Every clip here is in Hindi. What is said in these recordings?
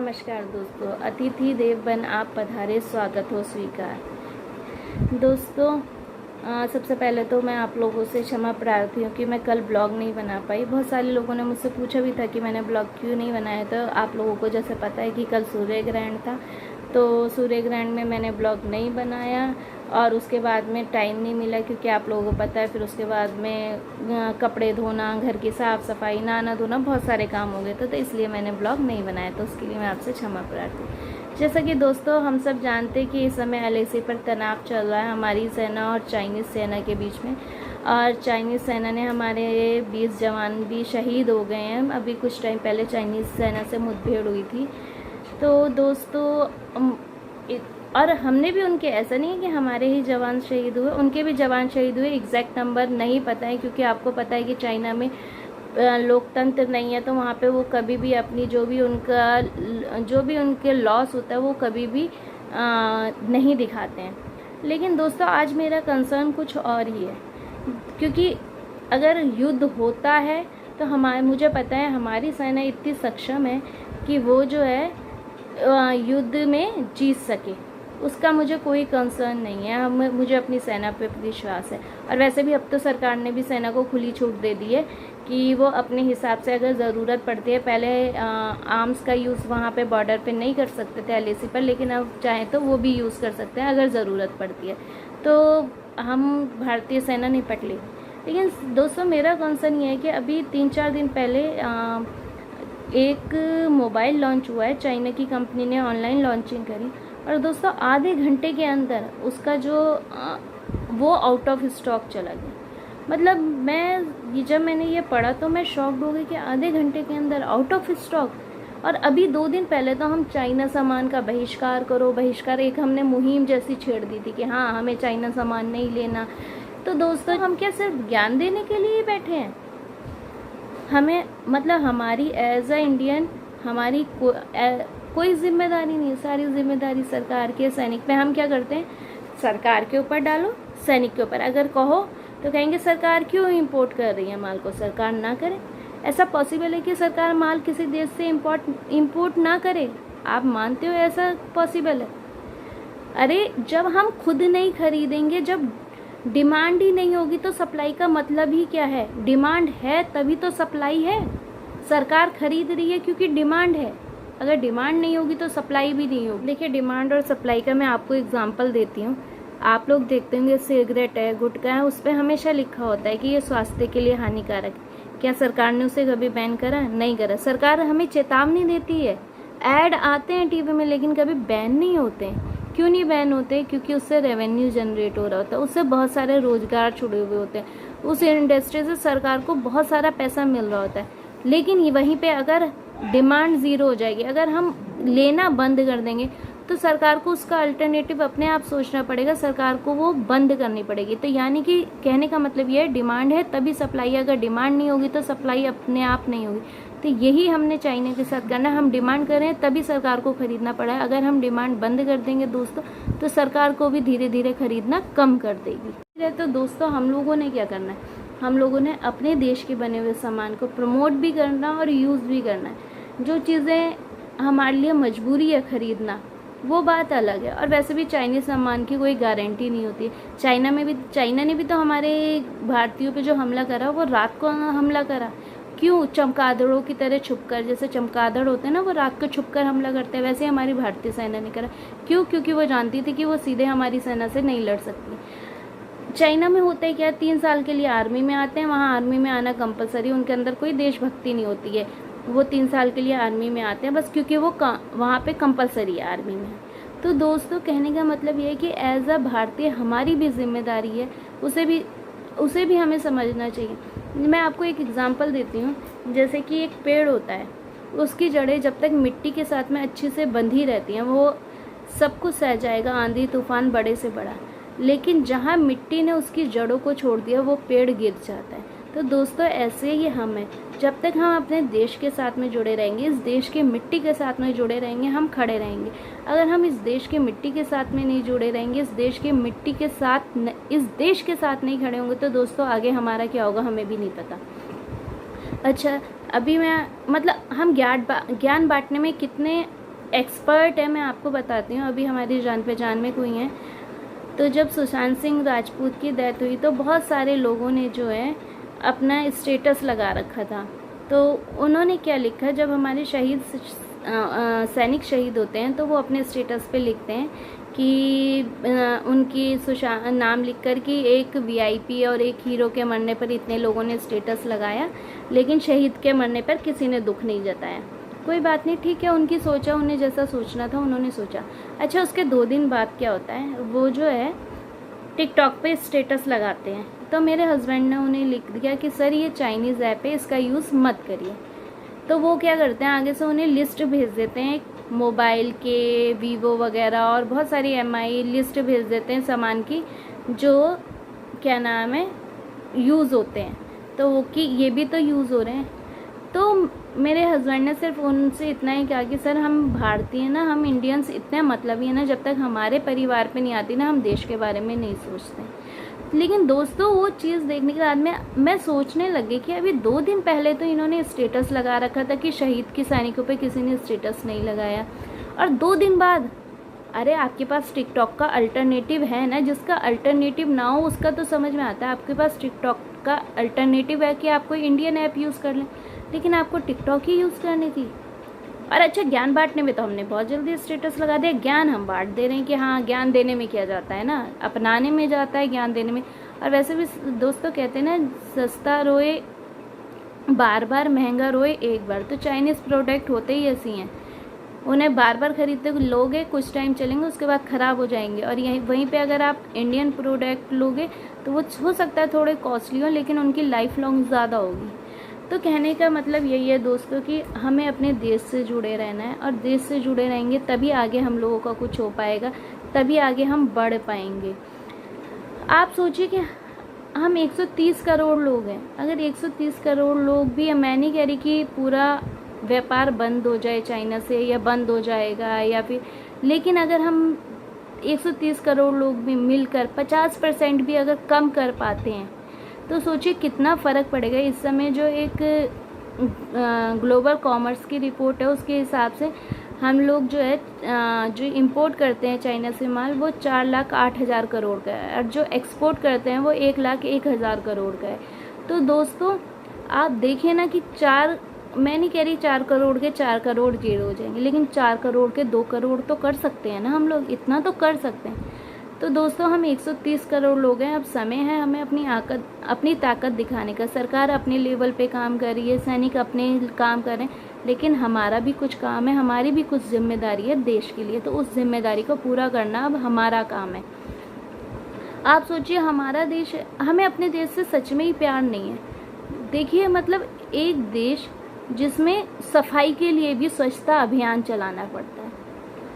नमस्कार दोस्तों, अतिथि देव बन आप पधारे, स्वागत हो स्वीकार। दोस्तों सबसे पहले तो मैं आप लोगों से क्षमा प्रार्थी हूँ कि मैं कल ब्लॉग नहीं बना पाई। बहुत सारे लोगों ने मुझसे पूछा भी था कि मैंने ब्लॉग क्यों नहीं बनाया। तो आप लोगों को जैसे पता है कि कल सूर्य ग्रहण था, तो सूर्य ग्रहण में मैंने ब्लॉग नहीं बनाया और उसके बाद में टाइम नहीं मिला, क्योंकि आप लोगों को पता है फिर उसके बाद में कपड़े धोना, घर की साफ़ सफाई, नहाना धोना, बहुत सारे काम हो गए थे, तो इसलिए मैंने ब्लॉग नहीं बनाया। तो उसके लिए मैं आपसे क्षमा प्रार्थी। जैसा कि दोस्तों हम सब जानते हैं कि इस समय LAC पर तनाव चल रहा है हमारी सेना और चाइनीज़ सेना के बीच में, और चाइनीज़ सेना ने हमारे 20 जवान भी शहीद हो गए हैं। अभी कुछ टाइम पहले चाइनीज़ सेना से मुठभेड़ हुई थी। तो दोस्तों और हमने भी उनके, ऐसा नहीं है कि हमारे ही जवान शहीद हुए, उनके भी जवान शहीद हुए। एग्जैक्ट नंबर नहीं पता है, क्योंकि आपको पता है कि चाइना में लोकतंत्र नहीं है, तो वहाँ पे वो कभी भी अपनी जो भी उनके लॉस होता है वो कभी भी नहीं दिखाते हैं। लेकिन दोस्तों आज मेरा कंसर्न कुछ और ही है, क्योंकि अगर युद्ध होता है तो मुझे पता है हमारी सेना इतनी सक्षम है कि वो जो है युद्ध में जीत सके, उसका मुझे कोई कंसर्न नहीं है। मुझे अपनी सेना पे विश्वास है। और वैसे भी अब तो सरकार ने भी सेना को खुली छूट दे दी है कि वो अपने हिसाब से अगर ज़रूरत पड़ती है, पहले आर्म्स का यूज़ वहाँ पे बॉर्डर पे नहीं कर सकते थे LAC पर, लेकिन अब चाहें तो वो भी यूज़ कर सकते हैं अगर ज़रूरत पड़ती है। तो हम भारतीय सेना निपट लेगी। लेकिन दोस्तों मेरा कंसर्न ये है कि अभी 3-4 दिन पहले एक मोबाइल लॉन्च हुआ है, चाइना की कंपनी ने ऑनलाइन लॉन्चिंग करी, और दोस्तों आधे घंटे के अंदर उसका वो आउट ऑफ स्टॉक चला गया। मतलब जब मैंने ये पढ़ा तो मैं शॉक्ड हो गई कि आधे घंटे के अंदर आउट ऑफ स्टॉक। और अभी 2 दिन पहले तो हम चाइना सामान का बहिष्कार करो, बहिष्कार, एक हमने मुहिम जैसी छेड़ दी थी कि हाँ हमें चाइना सामान नहीं लेना। तो दोस्तों हम क्या सिर्फ ज्ञान देने के लिए बैठे हैं? हमें हमारी एज अ इंडियन हमारी कोई जिम्मेदारी नहीं है। सारी जिम्मेदारी सरकार के, सैनिक पे। हम क्या करते हैं, सरकार के ऊपर डालो, सैनिक के ऊपर। अगर कहो तो कहेंगे सरकार क्यों इंपोर्ट कर रही है माल को, सरकार ना करे। ऐसा पॉसिबल है कि सरकार माल किसी देश से इंपोर्ट ना करे? आप मानते हो ऐसा पॉसिबल है? अरे जब हम खुद नहीं खरीदेंगे, जब डिमांड ही नहीं होगी तो सप्लाई का मतलब ही क्या है? डिमांड है तभी तो सप्लाई है। सरकार खरीद रही है क्योंकि डिमांड है। अगर डिमांड नहीं होगी तो सप्लाई भी नहीं होगी। देखिए डिमांड और सप्लाई का मैं आपको एग्जांपल देती हूँ। आप लोग देखते होंगे सिगरेट है, गुटखा है, उस पर हमेशा लिखा होता है कि ये स्वास्थ्य के लिए हानिकारक है। क्या सरकार ने उसे कभी बैन करा? नहीं करा। सरकार हमें चेतावनी देती है, ऐड आते हैं टीवी में, लेकिन कभी बैन नहीं होते हैं। क्यों नहीं बैन होते? क्योंकि उससे रेवेन्यू जनरेट हो रहा होता है, उससे बहुत सारे रोजगार जुड़े हुए होते हैं, उस इंडस्ट्री से सरकार को बहुत सारा पैसा मिल रहा होता है। लेकिन वहीं पे अगर डिमांड ज़ीरो हो जाएगी, अगर हम लेना बंद कर देंगे, तो सरकार को उसका अल्टरनेटिव अपने आप सोचना पड़ेगा, सरकार को वो बंद करनी पड़ेगी। तो यानी कि कहने का मतलब ये है, डिमांड है तभी सप्लाई है, अगर डिमांड नहीं होगी तो सप्लाई अपने आप नहीं होगी। तो यही हमने चाइना के साथ करना है। हम डिमांड कर रहे हैं तभी सरकार को खरीदना पड़ा है। अगर हम डिमांड बंद कर देंगे दोस्तों, तो सरकार को भी धीरे धीरे खरीदना कम कर देगी। तो दोस्तों हम लोगों ने क्या करना है, हम लोगों ने अपने देश के बने हुए सामान को प्रमोट भी करना और यूज़ भी करना है। जो चीज़ें हमारे लिए मजबूरी है खरीदना, वो बात अलग है। और वैसे भी चाइनीज़ सामान की कोई गारंटी नहीं होती। चाइना ने भी तो हमारे भारतीयों पे जो हमला करा वो रात को हमला करा। क्यों? चमगादड़ों की तरह छुपकर, जैसे चमगादड़ होते हैं ना, वो रात को छुपकर हमला करते हैं, वैसे हमारी भारतीय सेना ने करा। क्यों? क्योंकि वो जानती थी कि वो सीधे हमारी सेना से नहीं लड़ सकती। चाइना में होता है क्या, 3 साल के लिए आर्मी में आते हैं, वहाँ आर्मी में आना कंपलसरी, उनके अंदर कोई देशभक्ति नहीं होती है। वो 3 साल के लिए आर्मी में आते हैं बस, क्योंकि वो वहाँ पे कंपलसरी है आर्मी में। तो दोस्तों कहने का मतलब ये है कि एज अ भारतीय हमारी भी जिम्मेदारी है, उसे भी हमें समझना चाहिए। मैं आपको एक एग्जांपल देती हूँ। जैसे कि एक पेड़ होता है, उसकी जड़ें जब तक मिट्टी के साथ में अच्छे से बंधी रहती हैं, वो सब कुछ सह जाएगा, आंधी तूफान बड़े से बड़ा। लेकिन जहाँ मिट्टी ने उसकी जड़ों को छोड़ दिया, वो पेड़ गिर जाता है। तो दोस्तों ऐसे ही हम हैं, जब तक हम अपने देश के साथ में जुड़े रहेंगे, इस देश के मिट्टी के साथ में जुड़े रहेंगे, हम खड़े रहेंगे। अगर हम इस देश के मिट्टी के साथ में नहीं जुड़े रहेंगे, इस देश के साथ नहीं खड़े होंगे, तो दोस्तों आगे हमारा क्या होगा हमें भी नहीं पता। अच्छा, अभी मैं हम ज्ञान बांटने में कितने एक्सपर्ट है, मैं आपको बताती हूँ। अभी हमारी जान पहचान में कोई है, तो जब सुशांत सिंह राजपूत की डेथ हुई तो बहुत सारे लोगों ने जो है अपना स्टेटस लगा रखा था। तो उन्होंने क्या लिखा, जब हमारे शहीद सैनिक शहीद होते हैं तो वो अपने स्टेटस पे लिखते हैं कि उनकी नाम लिखकर कि एक वीआईपी और एक हीरो के मरने पर इतने लोगों ने स्टेटस लगाया, लेकिन शहीद के मरने पर किसी ने दुख नहीं जताया। कोई बात नहीं, ठीक है, उनकी सोचा, उन्हें जैसा सोचना था उन्होंने सोचा। अच्छा, उसके 2 दिन बाद क्या होता है, वो जो है टिकटॉक पे स्टेटस लगाते हैं। तो मेरे हस्बैंड ने उन्हें लिख दिया कि सर ये चाइनीज़ ऐप है, इसका यूज़ मत करिए। तो वो क्या करते हैं, आगे से उन्हें लिस्ट भेज देते हैं मोबाइल के, वीवो वगैरह और बहुत सारी एमआई लिस्ट भेज देते हैं सामान की, जो क्या नाम है यूज़ होते हैं। तो वो कि ये भी तो यूज़ हो रहे हैं। तो मेरे हस्बैंड ने सिर्फ उनसे इतना ही कहा कि सर हम भारतीय ना, हम इंडियंस इतने मतलबी हैं ना, जब तक हमारे परिवार पे नहीं आती ना हम देश के बारे में नहीं सोचते। लेकिन दोस्तों वो चीज़ देखने के बाद मैं सोचने लगी कि अभी 2 दिन पहले तो इन्होंने स्टेटस लगा रखा था कि शहीद के सैनिकों पे किसी ने स्टेटस नहीं लगाया, और 2 दिन बाद अरे आपके पास टिकटॉक का अल्टरनेटिव है ना, जिसका अल्टरनेटिव ना हो उसका तो समझ में आता है। आपके पास टिकटॉक का अल्टरनेटिव है कि आप कोई इंडियन ऐप यूज़ कर लें, लेकिन आपको टिकटॉक ही यूज़ करनी थी। और अच्छा, ज्ञान बांटने में तो हमने बहुत जल्दी स्टेटस लगा दिया, ज्ञान हम बांट दे रहे हैं कि हाँ ज्ञान देने में क्या जाता है ना, अपनाने में जाता है ज्ञान देने में। और वैसे भी दोस्तों कहते हैं ना, सस्ता रोए बार बार, महंगा रोए एक बार। तो चाइनीज़ प्रोडक्ट होते ही ऐसी हैं, उन्हें बार बार खरीदते लोगे, कुछ टाइम चलेंगे, उसके बाद ख़राब हो जाएंगे। और यहीं वहीं पे अगर आप इंडियन प्रोडक्ट लोगे तो वो हो सकता है थोड़े कॉस्टली हो, लेकिन उनकी लाइफ लॉन्ग ज़्यादा होगी। तो कहने का मतलब यही है दोस्तों कि हमें अपने देश से जुड़े रहना है, और देश से जुड़े रहेंगे तभी आगे हम लोगों का कुछ हो पाएगा, तभी आगे हम बढ़ पाएंगे। आप सोचिए कि हम 130 करोड़ लोग हैं, अगर 130 करोड़ लोग भी, मैं नहीं कह रही कि पूरा व्यापार बंद हो जाए चाइना से या बंद हो जाएगा या फिर, लेकिन अगर हम 130 करोड़ लोग भी मिलकर 50% भी अगर कम कर पाते हैं तो सोचिए कितना फ़र्क पड़ेगा। इस समय जो एक ग्लोबल कॉमर्स की रिपोर्ट है उसके हिसाब से हम लोग जो है जो इंपोर्ट करते हैं चाइना से माल वो 4,08,000 करोड़ का है, और जो एक्सपोर्ट करते हैं वो 1,01,000 करोड़ का है। तो दोस्तों आप देखिए ना कि मैं नहीं कह रही 4 करोड़ के 4 करोड़ जीरो हो जाएंगे, लेकिन 4 करोड़ के 2 करोड़ तो कर सकते हैं ना हम लोग, इतना तो कर सकते हैं। तो दोस्तों हम 130 करोड़ लोग हैं, अब समय है हमें अपनी ताकत दिखाने का। सरकार अपने लेवल पे काम कर रही है, सैनिक अपने काम कर रहे हैं, लेकिन हमारा भी कुछ काम है, हमारी भी कुछ जिम्मेदारी है देश के लिए। तो उस जिम्मेदारी को पूरा करना अब हमारा काम है। आप सोचिए हमारा देश, हमें अपने देश से सच में ही प्यार नहीं है। देखिए मतलब एक देश जिसमें सफाई के लिए भी स्वच्छता अभियान चलाना पड़ता है,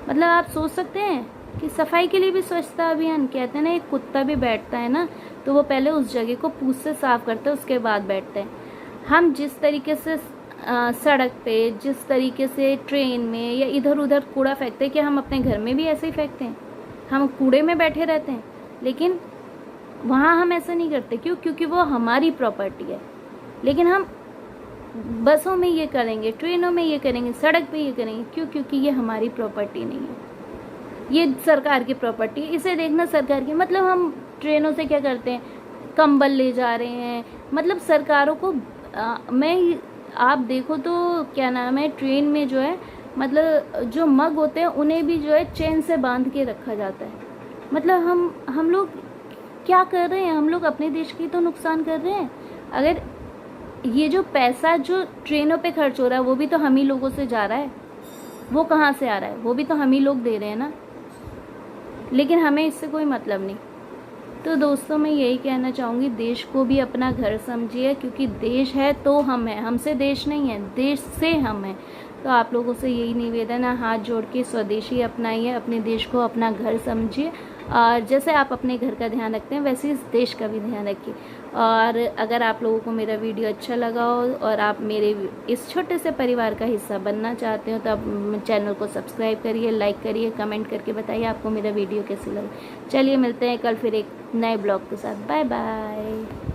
मतलब आप सोच सकते हैं कि सफाई के लिए भी स्वच्छता अभियान। कहते हैं ना एक कुत्ता भी बैठता है ना तो वो पहले उस जगह को पूंछ से साफ करता है उसके बाद बैठता है। हम जिस तरीके से सड़क पे, जिस तरीके से ट्रेन में या इधर उधर कूड़ा फेंकते हैं, कि हम अपने घर में भी ऐसे ही फेंकते हैं, हम कूड़े में बैठे रहते हैं, लेकिन वहाँ हम ऐसा नहीं करते। क्यों? क्योंकि वो हमारी प्रॉपर्टी है। लेकिन हम बसों में ये करेंगे, ट्रेनों में ये करेंगे, सड़क पे ये करेंगे। क्यों? क्योंकि ये हमारी प्रॉपर्टी नहीं है, ये सरकार की प्रॉपर्टी है। इसे देखना सरकार की, मतलब हम ट्रेनों से क्या करते हैं, कंबल ले जा रहे हैं। मतलब सरकारों को आप देखो तो क्या नाम है, ट्रेन में जो है मतलब जो मग होते हैं उन्हें भी जो है चेन से बांध के रखा जाता है। मतलब हम लोग क्या कर रहे हैं, हम लोग अपने देश की तो नुकसान कर रहे हैं। अगर ये जो पैसा जो ट्रेनों पे खर्च हो रहा है वो भी तो हम ही लोगों से जा रहा है, वो कहाँ से आ रहा है, वो भी तो हम ही लोग दे रहे हैं ना, लेकिन हमें इससे कोई मतलब नहीं। तो दोस्तों मैं यही कहना चाहूँगी, देश को भी अपना घर समझिए, क्योंकि देश है तो हम हैं, हमसे देश नहीं है, देश से हम हैं। तो आप लोगों से यही निवेदन है, हाथ जोड़ के स्वदेशी अपनाइए, अपने देश को अपना घर समझिए, और जैसे आप अपने घर का ध्यान रखते हैं वैसे इस देश का भी ध्यान रखिए। और अगर आप लोगों को मेरा वीडियो अच्छा लगा हो और आप मेरे इस छोटे से परिवार का हिस्सा बनना चाहते हो तो आप चैनल को सब्सक्राइब करिए, लाइक करिए, कमेंट करके बताइए आपको मेरा वीडियो कैसे लगा। चलिए मिलते हैं कल फिर एक नए ब्लॉग के साथ। Bye bye.